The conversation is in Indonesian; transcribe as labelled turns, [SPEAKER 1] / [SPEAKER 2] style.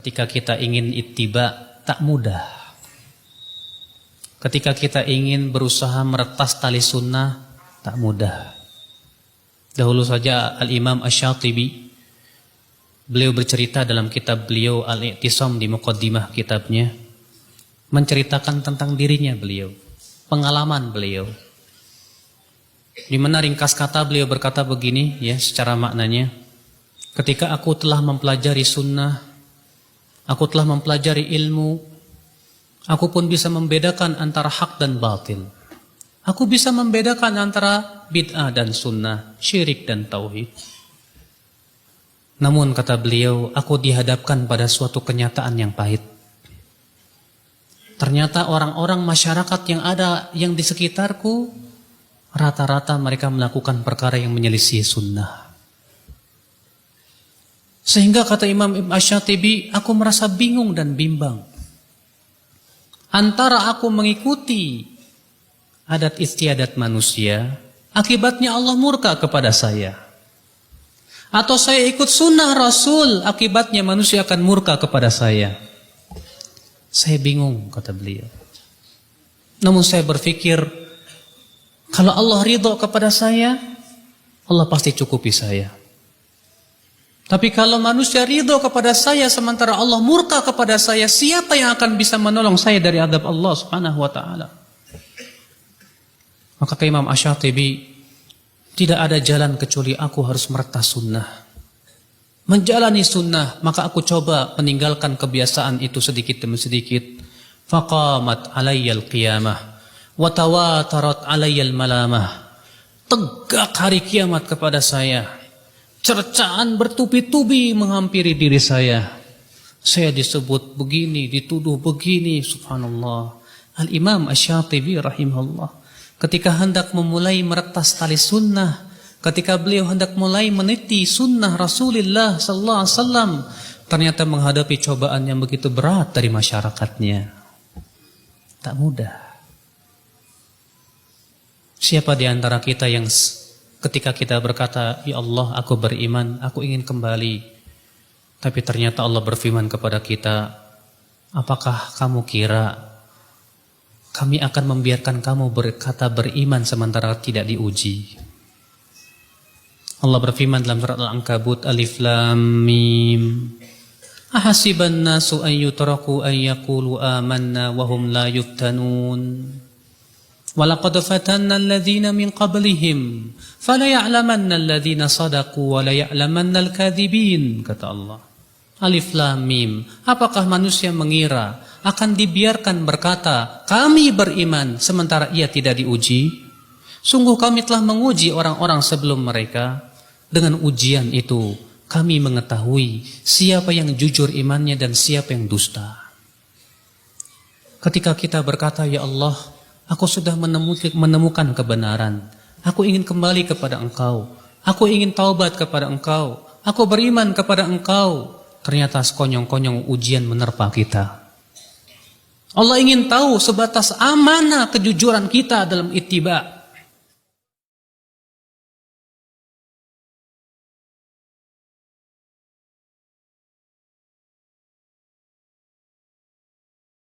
[SPEAKER 1] ketika kita ingin ittiba tak mudah. Ketika kita ingin berusaha meretas tali sunnah tak mudah. Dahulu saja Al-Imam Asy-Syatibi, beliau bercerita dalam kitab beliau Al-I'tisam di muqaddimah kitabnya, menceritakan tentang dirinya beliau, pengalaman beliau. Di mana ringkas kata beliau berkata begini ya secara maknanya, ketika aku telah mempelajari sunnah, aku telah mempelajari ilmu, aku pun bisa membedakan antara hak dan batil. Aku bisa membedakan antara bid'ah dan sunnah, syirik dan tauhid. Namun kata beliau, aku dihadapkan pada suatu kenyataan yang pahit. Ternyata orang-orang masyarakat yang ada yang di sekitarku, rata-rata mereka melakukan perkara yang menyelisih sunnah. Sehingga kata Imam Ibn Asy-Syatibi, aku merasa bingung dan bimbang. Antara aku mengikuti adat istiadat manusia, akibatnya Allah murka kepada saya. Atau saya ikut sunnah Rasul, akibatnya manusia akan murka kepada saya. Saya bingung, kata beliau. Namun saya berpikir, kalau Allah ridho kepada saya, Allah pasti cukupi saya. Tapi kalau manusia ridho kepada saya sementara Allah murka kepada saya, siapa yang akan bisa menolong saya dari azab Allah Subhanahu wa taala? Maka ke Imam Asy-Syatibi, tidak ada jalan kecuali aku harus meretas sunnah. Menjalani sunnah, maka aku coba meninggalkan kebiasaan itu sedikit demi sedikit. Faqamat alayyal qiyamah wa tawatarat alayyal malamah. Tegak hari kiamat kepada saya. Cercaan bertubi-tubi menghampiri diri saya. Saya disebut begini, dituduh begini, subhanallah. Al-Imam Asy-Syatibi rahimahullah, ketika hendak memulai meretas tali sunnah, ketika beliau hendak mulai meniti sunnah Rasulullah sallallahu alaihi wasallam, ternyata menghadapi cobaan yang begitu berat dari masyarakatnya. Tak mudah. Siapa di antara kita yang ketika kita berkata, ya Allah aku beriman, aku ingin kembali, tapi ternyata Allah berfirman kepada kita, apakah kamu kira kami akan membiarkan kamu berkata beriman sementara tidak diuji? Allah berfirman dalam surat Al-Ankabut, Alif Lam Mim, ahasiban nasu an yutraku an yaqulu amanna wa hum la yuftanun. Walaqad fatanna alladhina min qablihim fala ya'lamanna alladhina sadaqu wa la ya'lamanna al-kadhibin, kata Allah. Alif Lam Mim. Apakah manusia mengira akan dibiarkan berkata kami beriman sementara ia tidak diuji? Sungguh kami telah menguji orang-orang sebelum mereka. Dengan ujian itu kami mengetahui siapa yang jujur imannya dan siapa yang dusta. Ketika kita berkata, ya Allah, aku sudah menemukan kebenaran. Aku ingin kembali kepada Engkau. Aku ingin taubat kepada Engkau. Aku beriman kepada Engkau. Ternyata sekonyong-konyong ujian menerpa kita. Allah ingin tahu sebatas amanah kejujuran kita dalam ittiba.